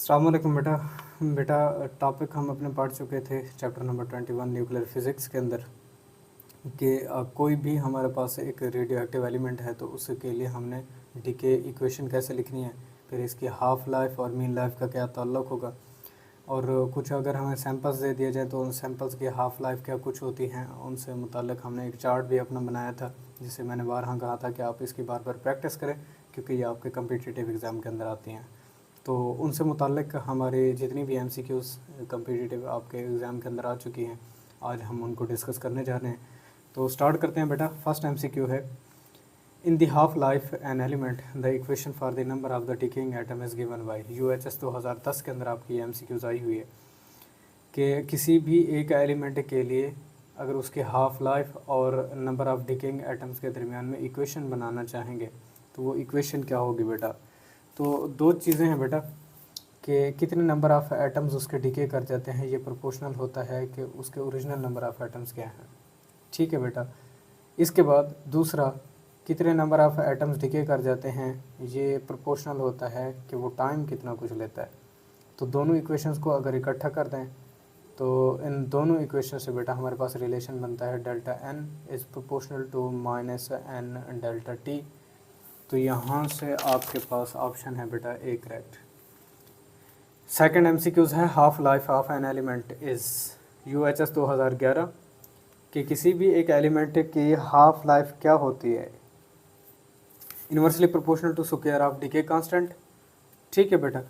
अस्सलाम वालेकुम बेटा टॉपिक हम अपने पढ़ चुके थे चैप्टर नंबर 21 न्यूक्लियर फिज़िक्स के अंदर कि कोई भी हमारे पास एक रेडियो एक्टिव एलिमेंट है तो उसके लिए हमने डीके इक्वेशन कैसे लिखनी है, फिर इसकी हाफ़ लाइफ और मीन लाइफ का क्या ताल्लुक़ होगा, और कुछ अगर हमें सैंपल्स दे दिए जाए तो उन सैंपल्स की हाफ़ लाइफ क्या कुछ होती हैं, उनसे मुताल्लिक़ हमने एक चार्ट भी अपना बनाया था जिसे मैंने बारहा कहा था कि आप इसकी बार बार प्रैक्टिस करें क्योंकि ये आपके कम्पिटिटिव एग्ज़ाम के अंदर आती हैं। तो उनसे मुताल्लिक़ हमारी जितनी भी एमसीक्यूज़ कम्पिटिटिव आपके एग्ज़ाम के अंदर आ चुकी हैं, आज हम उनको डिस्कस करने जा रहे हैं। तो स्टार्ट करते हैं बेटा। फर्स्ट एमसीक्यू है, in the half life an element the equation for the number of the decaying atom is given by. UHS 2010 के अंदर आपकी एमसीक्यूज़ आई हुई है कि किसी भी एक एलिमेंट के लिए अगर उसके हाफ लाइफ और नंबर ऑफ डिकेइंग एटम्स के दरमियान में इक्वेशन बनाना चाहेंगे तो वो इक्वेशन क्या होगी बेटा। तो दो चीज़ें हैं बेटा कि कितने नंबर ऑफ़ एटम्स उसके डिके कर जाते हैं, ये प्रोपोर्शनल होता है कि उसके ओरिजिनल नंबर ऑफ़ एटम्स क्या हैं। ठीक है बेटा। इसके बाद दूसरा, कितने नंबर ऑफ़ एटम्स डिके कर जाते हैं, ये प्रोपोर्शनल होता है कि वो टाइम कितना कुछ लेता है। तो दोनों इक्वेशंस को अगर इकट्ठा कर दें तो इन दोनों इक्वेशन से बेटा हमारे पास रिलेशन बनता है delta N is proportional to minus N delta T. तो यहाँ से आपके पास ऑप्शन है बेटा ए करेक्ट। सेकंड एमसीक्यूज़ है, half life of an element is UHS 2011 कि किसी भी एक एलिमेंट की हाफ लाइफ क्या होती है, inversely proportional to square of decay constant. ठीक है बेटा।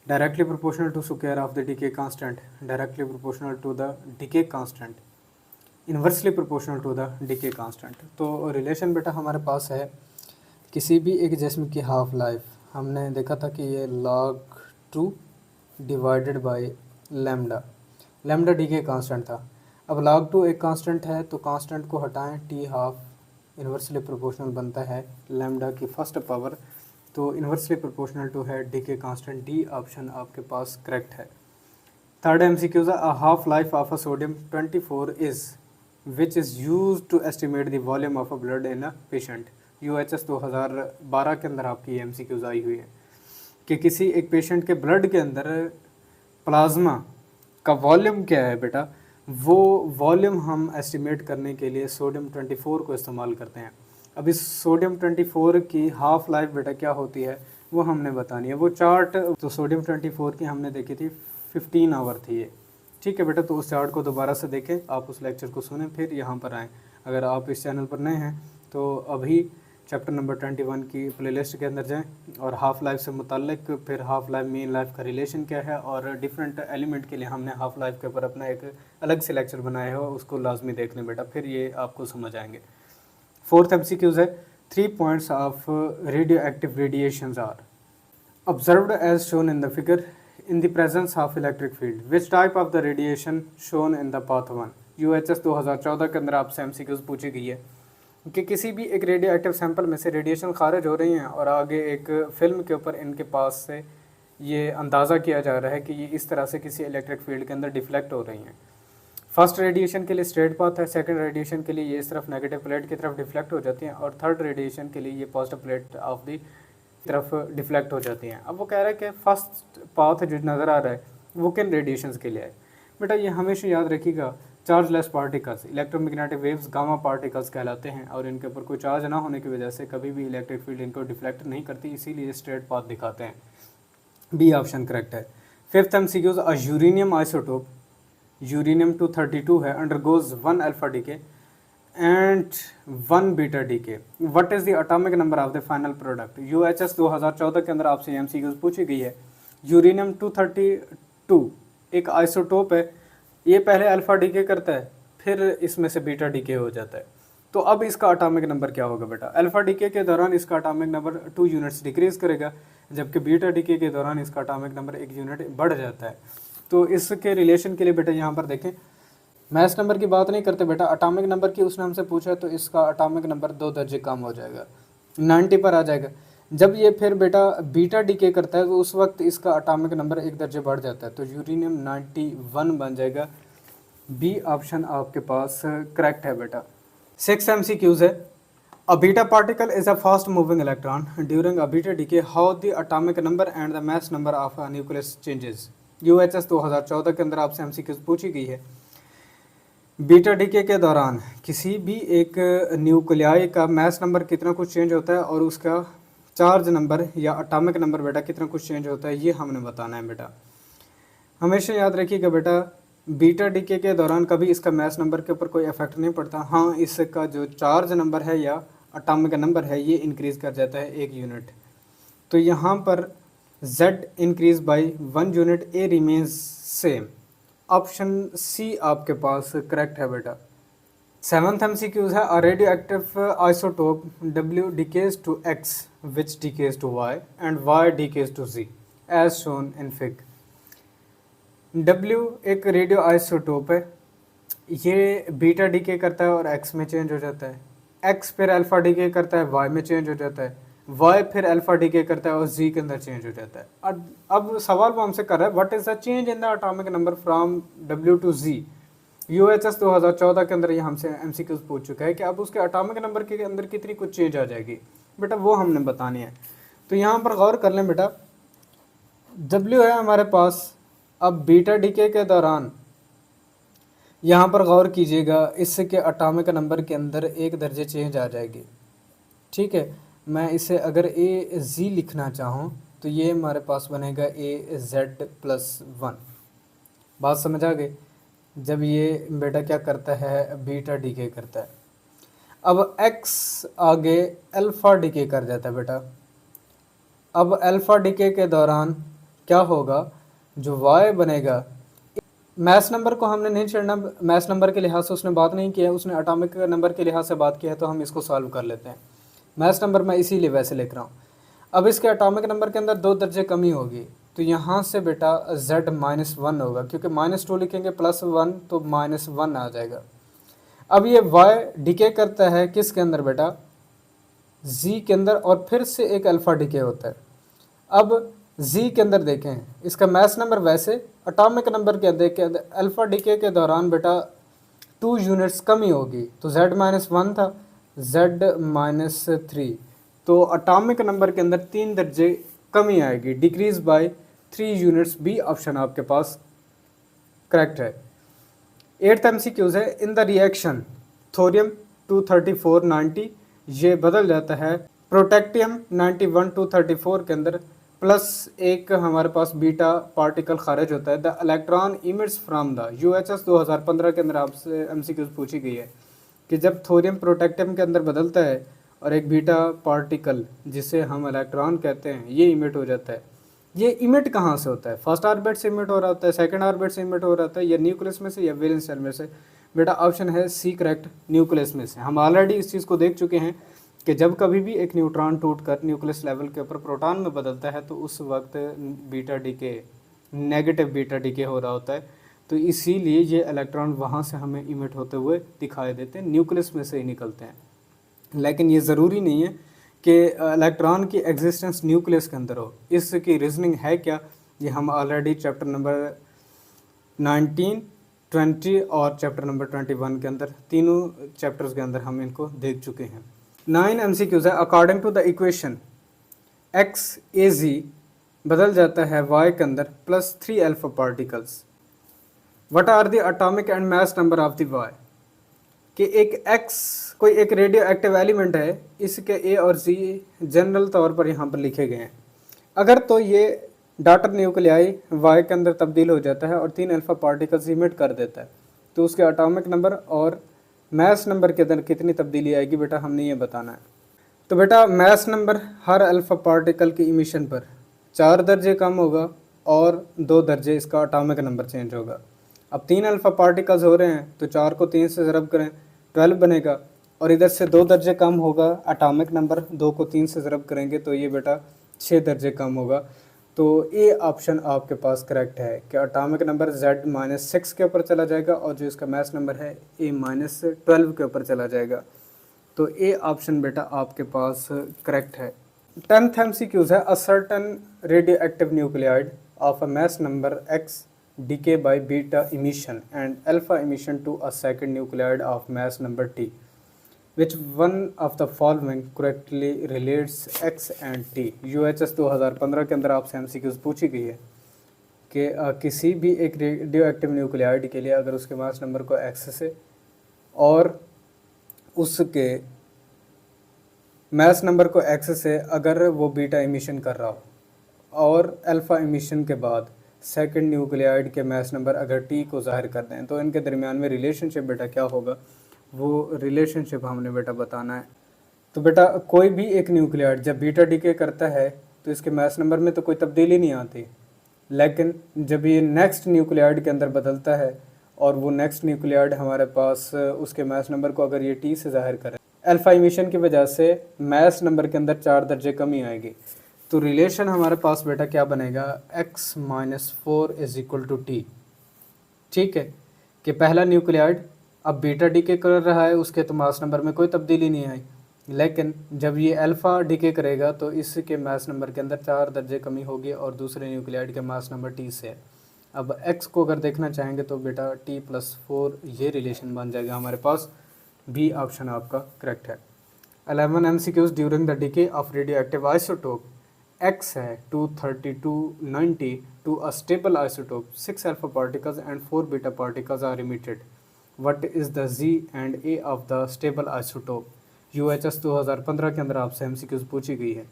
Directly proportional to square of the decay constant, directly proportional to the decay constant, inversely proportional to the decay constant. तो रिलेशन बेटा हमारे पास है किसी भी एक जिस्म की हाफ लाइफ, हमने देखा था कि ये log2 divided by lambda, lambda decay constant था। अब log2 एक कांस्टेंट है तो कांस्टेंट को हटाएं, टी हाफ इन्वर्सली प्रोपोर्शनल बनता है लैम्डा की फर्स्ट पावर, तो इन्वर्सली प्रोपोर्शनल टू है डीके कांस्टेंट। डी ऑप्शन आपके पास करेक्ट है। Third MCQ, a half life of a sodium 24 is which is used to estimate the volume of a blood in a patient. UHS 2012 के अंदर आपकी MCQs आई हुई है कि किसी एक पेशेंट के ब्लड के अंदर प्लाज्मा का वॉल्यूम क्या है बेटा, वो वॉल्यूम हम एस्टिमेट करने के लिए सोडियम 24 को इस्तेमाल करते हैं। अब इस सोडियम 24 की हाफ लाइफ बेटा क्या होती है वो हमने बतानी है। वो चार्ट तो सोडियम 24 की हमने देखी थी 15 आवर थी ये। ठीक है बेटा। तो उस चार्ट को दोबारा से देखें, आप उस लेक्चर को सुनें, फिर यहाँ पर आएँ। अगर आप इस चैनल पर नए हैं तो अभी चैप्टर नंबर 21 की प्लेलिस्ट के अंदर जाएं और हाफ़ लाइफ से मुताल्लिक़ फिर हाफ़ लाइफ मीन लाइफ का रिलेशन क्या है और डिफरेंट एलिमेंट के लिए हमने हाफ़ लाइफ के ऊपर अपना एक अलग से लेक्चर बनाया हो, उसको लाजमी देख लें बेटा, फिर ये आपको समझ आएंगे। फोर्थ एमसीक्यूज़ है, 3 points of radio active radiations are observed as shown in the figure in the presence of electric field. Which type of the radiation shown in the path 1? UHS 2014 के अंदर आपसे एमसीक्यूज़ पूछी गई है कि किसी भी एक रेडियो एक्टिव सैंपल में से रेडिएशन खारिज हो रही हैं और आगे एक फिल्म के ऊपर इनके पास से ये अंदाज़ा किया जा रहा है कि ये इस तरह से किसी इलेक्ट्रिक फील्ड के अंदर डिफ्लेक्ट हो रही हैं। फर्स्ट रेडिएशन के लिए स्ट्रेट पाथ है, सेकंड रेडिएशन के लिए ये इस तरफ नेगेटिव प्लेट की तरफ डिफ्लेक्ट हो जाती हैं और थर्ड रेडिएशन के लिए ये पॉजिटिव प्लेट ऑफ दी तरफ डिफ्लेक्ट हो जाती हैं। अब वो कह रहा है कि फर्स्ट पाथ जो नज़र आ रहा है वो किन रेडिएशंस के लिए है बेटा। ये हमेशा याद रखिएगा, chargeless particles electromagnetic waves gamma particles कहलाते हैं और इनके ऊपर कोई चार्ज ना होने की वजह से कभी भी इलेक्ट्रिक फील्ड इनको डिफ्लेक्ट नहीं करती, इसीलिए स्ट्रेट पाथ दिखाते हैं। बी ऑप्शन करेक्ट है। फिफ्थ एमसीक्यूज, अ यूरेनियम आइसोटोप यूरेनियम 232 है, undergoes 1 alpha decay and 1 beta decay. What is the atomic number of the final product. UHS 2014 के अंदर आपसे एमसीक्यूज पूछी गई है। यूरेनियम 232 एक आइसोटोप है, ये पहले अल्फ़ा डीके करता है फिर इसमें से बीटा डीके हो जाता है। तो अब इसका एटॉमिक नंबर क्या होगा बेटा। अल्फ़ा डीके के दौरान इसका एटॉमिक नंबर 2 यूनिट्स डिक्रीज़ करेगा, जबकि बीटा डीके के दौरान इसका एटॉमिक नंबर 1 यूनिट बढ़ जाता है। तो इसके रिलेशन के लिए बेटा यहाँ पर देखें, मैथ नंबर की बात नहीं करते बेटा, एटॉमिक नंबर की उसने हमसे पूछा तो इसका एटॉमिक नंबर 2 दर्जे कम हो जाएगा, 90 पर आ जाएगा। जब ये फिर बेटा बीटा डीके करता है तो उस वक्त इसका एटॉमिक नंबर 1 दर्जे बढ़ जाता है, तो यूरेनियम 91 बन जाएगा। बी ऑप्शन आपके पास करेक्ट है बेटा। 6 एमसीक्यूज़ है, A beta particle is a fast moving electron. During a beta decay, how the atomic number and the mass number of a nucleus changes. UHS 2014 के अंदर आपसे एमसीक्यूज पूछी गई है। बीटा डीके के दौरान किसी भी एक न्यूक्लियाई का मैस नंबर कितना कुछ चेंज होता है और उसका चार्ज नंबर या अटामिक नंबर बेटा कितना कुछ चेंज होता है, ये हमने बताना है बेटा। हमेशा याद रखिएगा बेटा, बीटा डीके के दौरान कभी इसका मैस नंबर के ऊपर कोई इफेक्ट नहीं पड़ता। हाँ, इसका जो चार्ज नंबर है या अटामिक नंबर है ये इंक्रीज़ कर जाता है 1 यूनिट। तो यहाँ पर Z increase by 1 unit, A remains same. Option C आपके पास करेक्ट है बेटा। 7th MCQ है, a radio active isotope W decays to X which decays to Y and Y decays to Z as shown in fig. W एक radio isotope है, ये beta decay करता है और X में चेंज हो जाता है, X फिर अल्फा डीके करता है, Y में चेंज हो जाता है, Y फिर अल्फा डीके करता है और Z के अंदर चेंज हो जाता है। अब सवाल वो हमसे कर रहा है, what is the change in the atomic number from W to Z। UHS 2014 के अंदर ये हमसे MCQ पूछ चुका है कि अब उसके एटॉमिक नंबर के अंदर कितनी कुछ चेंज आ जाएगी बेटा, वो हमने बतानी है। तो यहाँ पर गौर कर लें बेटा, W है हमारे पास। अब बीटा डीके के दौरान यहाँ पर गौर कीजिएगा, इसके एटॉमिक नंबर के अंदर 1 दर्जे चेंज आ जाएगी। ठीक है, मैं इसे अगर AZ लिखना चाहूँ तो ये हमारे पास बनेगा AZ+1। बात समझ आ गई। जब ये बेटा क्या करता है, बीटा डीके करता है। अब X आगे अल्फ़ा डीके कर जाता है बेटा। अब अल्फ़ा डीके के दौरान क्या होगा, जो Y बनेगा, मैस नंबर को हमने नहीं छेड़ना, मैस नंबर के लिहाज से उसने बात नहीं किया, उसने एटॉमिक नंबर के लिहाज से बात किया है, तो हम इसको सॉल्व कर लेते हैं। मैस नंबर मैं इसीलिए वैसे लिख रहा हूँ। अब इसके एटॉमिक नंबर के अंदर 2 दर्जे कमी होगी, तो यहाँ से बेटा Z-1 होगा, क्योंकि -2 लिखेंगे +1 तो -1 आ जाएगा। अब ये Y डीके करता है किसके अंदर बेटा, Z के अंदर, और फिर से एक अल्फ़ा डीके होता है। अब Z के अंदर देखें, इसका मैस नंबर वैसे एटॉमिक नंबर के अंदर अल्फ़ा डीके के दौरान बेटा 2 यूनिट्स कमी होगी, तो Z-1 था, Z-3, तो एटॉमिक नंबर के अंदर 3 दर्जे कमी आएगी, decrease by 3 units. B option आपके पास करेक्ट है। 8th MCQ है, इन द रिएक्शन थोरियम 23490 ये बदल जाता है प्रोटेक्टियम 91-234 के अंदर, प्लस एक हमारे पास बीटा पार्टिकल खारिज होता है। The electron emits from the UHS 2015 के अंदर आपसे MCQ पूछी गई है कि जब थोरियम प्रोटेक्टियम के अंदर बदलता है और एक बीटा पार्टिकल जिसे हम इलेक्ट्रॉन कहते हैं ये इमिट हो जाता है। ये इमिट कहाँ से होता है, फर्स्ट ऑर्बिट से इमिट हो रहा होता है, सेकंड ऑर्बिट से इमिट हो रहा होता है, या न्यूक्लियस में से या वैलेंस शेल में से। बेटा ऑप्शन है सी करेक्ट, न्यूक्लियस में से। हम ऑलरेडी इस चीज़ को देख चुके हैं कि जब कभी भी एक न्यूट्रॉन टूटकर न्यूक्लियस लेवल के ऊपर प्रोटॉन में बदलता है तो उस वक्त beta decay, negative beta decay हो रहा होता है, तो इसीलिए ये इलेक्ट्रॉन वहाँ से हमें इमिट होते हुए दिखाई देते हैं, न्यूक्लियस में से ही निकलते हैं। लेकिन ये ज़रूरी नहीं है कि इलेक्ट्रॉन की एग्जिस्टेंस न्यूक्लियस के अंदर हो। इसकी रीजनिंग है क्या, ये हम ऑलरेडी चैप्टर नंबर 19, 20 और चैप्टर नंबर 21 के अंदर, तीनों चैप्टर्स के अंदर हम इनको देख चुके हैं। 9 MCQs है, according to the equation XAZ बदल जाता है Y के अंदर +3 alpha particles. What are the atomic and mass number of the Y, कि एक X कोई एक रेडियो एक्टिव एलिमेंट है, इसके A और Z जनरल तौर पर यहाँ पर लिखे गए हैं। अगर तो ये डॉटर न्यूक्लियाई Y के अंदर तब्दील हो जाता है और 3 अल्फा पार्टिकल्स इमिट कर देता है, तो उसके एटॉमिक नंबर और मैस नंबर के अंदर कितनी तब्दीली आएगी बेटा, हमने ये बताना है। तो बेटा मैस नंबर हर अल्फा पार्टिकल की इमिशन पर 4 दर्जे कम होगा और 2 दर्जे इसका एटॉमिक नंबर चेंज होगा। अब 3 अल्फा पार्टिकल्स हो रहे हैं तो 4 को 3 से ज़रब करें 12 बनेगा, और इधर से 2 दर्जे कम होगा एटॉमिक नंबर, 2 को 3 से ज़रब करेंगे तो ये बेटा 6 दर्जे कम होगा। तो ये ऑप्शन आपके पास करेक्ट है कि एटॉमिक नंबर Z-6 के ऊपर चला जाएगा और जो इसका मैस नंबर है A-12 के ऊपर चला जाएगा। तो ये ऑप्शन बेटा आपके पास करेक्ट है। 10th MCQ है, a certain radio active nuclide of a mass number X decay by beta emission and alpha emission to a second nuclide of mass number T which one of the following correctly relates x and T. UHS 2015 के अंदर आपसे MCQs पूछी गई है कि किसी भी एक रेडियो एक्टिव न्यूक्लियाइड के लिए अगर उसके मास नंबर को एक्स से और उसके मास नंबर को एक्स से अगर वो बीटा इमिशन कर रहा हो और अल्फ़ा इमिशन के बाद सेकंड न्यूक्लियाइड के मास नंबर अगर टी को ज़ाहिर कर दें तो इनके दरमियान में रिलेशनशिप बेटा क्या होगा, वो रिलेशनशिप हमने बेटा बताना है। तो बेटा कोई भी एक न्यूक्लियाइड जब बीटा डीके करता है तो इसके मास नंबर में तो कोई तब्दीली नहीं आती, लेकिन जब ये नेक्स्ट न्यूक्लियाइड के अंदर बदलता है और वो नेक्स्ट न्यूक्लियाइड हमारे पास उसके मास नंबर को अगर ये टी से ज़ाहिर करे, अल्फ़ा इमिशन की वजह से मास नंबर के अंदर 4 दर्जे कमी आएगी। तो रिलेशन हमारे पास बेटा क्या बनेगा, x-4 is equal to T. ठीक है कि पहला न्यूक्लियाइड अब बीटा डीके कर रहा है, उसके तो मास नंबर में कोई तब्दीली नहीं आई, लेकिन जब ये अल्फ़ा डीके करेगा तो इसके मास नंबर के अंदर 4 दर्जे कमी होगी और दूसरे न्यूक्लियाइड के मास नंबर टी से है। अब x को अगर देखना चाहेंगे तो बेटा t+4 ये रिलेशन बन जाएगा हमारे पास। बी ऑप्शन आपका करेक्ट है। 11 MCQs during the DK of radio active isotope X है 23290 to a stable isotope, 6 alpha particles and 4 beta particles are emitted. What is the Z and A of the stable isotope? UHS 2015 के अंदर आपसे MCQs पूछी गई है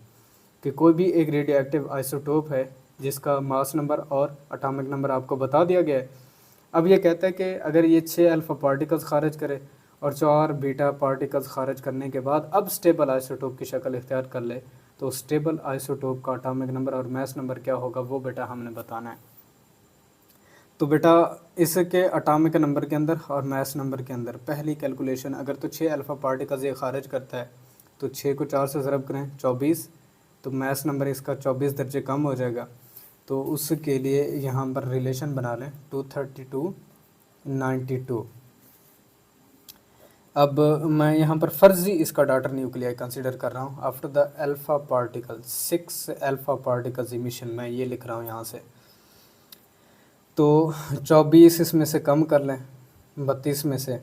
कि कोई भी एक रेडियो एक्टिव आइसोटोप है जिसका मास नंबर और एटॉमिक नंबर आपको बता दिया गया है। अब ये कहता है कि अगर ये 6 अल्फ़ा पार्टिकल्स खारिज करे और 4 बीटा पार्टिकल्स खारिज करने के बाद अब स्टेबल आइसोटोप की शक्ल इख्तियार कर ले, तो स्टेबल आइसोटोप का एटॉमिक नंबर और मास नंबर क्या होगा वो बेटा हमने बताना है। तो बेटा इसके एटॉमिक नंबर के अंदर और मास नंबर के अंदर पहली कैलकुलेशन, अगर तो 6 अल्फ़ा पार्टिकल्स ये खारिज करता है तो 6 को 4 से ज़रब करें 24, तो मास नंबर इसका 24 दर्जे कम हो जाएगा। तो उसके लिए यहाँ पर रिलेशन बना लें 23292। अब मैं यहाँ पर फर्जी इसका डॉटर न्यूक्लियाई कंसीडर कर रहा हूँ। After the alpha particle 6 alpha particles emission, मैं ये लिख रहा हूँ यहाँ से। तो 24 इसमें से कम कर लें 32 में से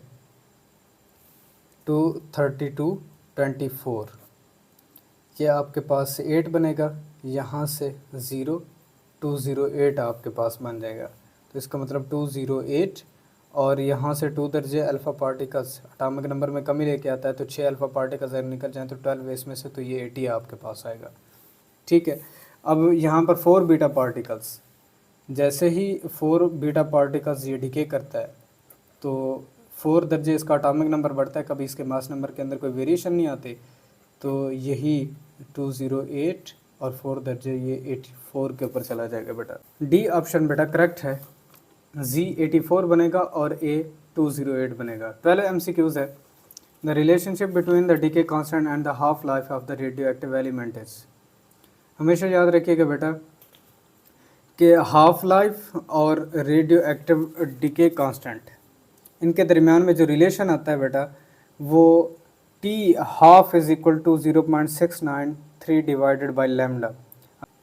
23224, ये आपके पास 8 बनेगा, यहाँ से 0 208 आपके पास बन जाएगा। तो इसका मतलब 208 और यहाँ से 2 दर्जे अल्फ़ा पार्टिकल्स एटॉमिक नंबर में कमी लेके आता है, तो 6 अल्फ़ा पार्टिकल्स अगर निकल जाएँ तो 12 इसमें से, तो ये 80 आपके पास आएगा। ठीक है, अब यहाँ पर 4 बीटा पार्टिकल्स, जैसे ही 4 बीटा पार्टिकल्स ये डिके करता है तो 4 दर्जे इसका एटॉमिक नंबर बढ़ता है, कभी इसके मास नंबर के अंदर कोई वेरिएशन नहीं आती। तो यही 208 और 4 दर्जे ये 84 के ऊपर चला जाएगा बेटा। डी ऑप्शन बेटा करेक्ट है, Z 84 बनेगा और A 208 बनेगा। पहले MCQs है, the relationship between the decay constant and the half life of the radio active element is. हमेशा याद रखिएगा बेटा कि हाफ लाइफ और रेडियो एक्टिव डीके कांस्टेंट इनके दरमियान में जो रिलेशन आता है बेटा वो T half is equal to 0.693 divided by lambda.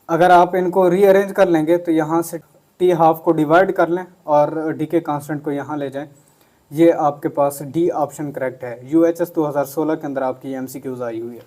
अगर आप इनको रीअरेंज कर लेंगे तो यहाँ से टी हाफ को डिवाइड कर लें और डी के कांस्टेंट को यहाँ ले जाएं, ये आपके पास डी ऑप्शन करेक्ट है। UHS 2016 के अंदर आपकी MCQs आई हुई है।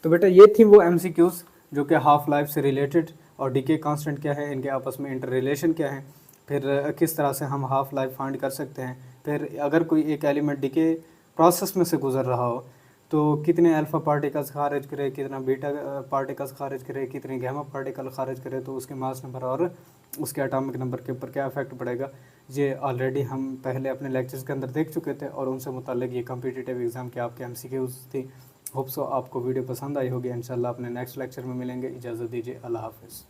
तो बेटा ये थी वो MCQs जो कि हाफ लाइफ से रिलेटेड और डी के कांस्टेंट क्या है, इनके आपस में इंटर रिलेशन क्या है, फिर किस तरह से हम हाफ लाइफ फाइंड कर सकते हैं, फिर अगर कोई एक एलिमेंट डी के प्रोसेस में से गुजर रहा हो तो कितने अल्फ़ा पार्टिकल्स खारिज करे, कितना बीटा पार्टिकल्स खारिज करे, कितने गैमा पार्टिकल खारिज करे, तो उसके मास नंबर और उसके एटॉमिक नंबर के ऊपर क्या इफेक्ट पड़ेगा, ये ऑलरेडी हम पहले अपने लेक्चर्स के अंदर देख चुके थे और उनसे मुताल्लिक़ ये कम्पिटिटिव एग्ज़ाम के आपके MCQs थी। होप सो आपको वीडियो पसंद आई होगी। इंशाल्लाह अपने नेक्स्ट लेक्चर में मिलेंगे। इजाज़त दीजिए, अल्लाह हाफ़िज़।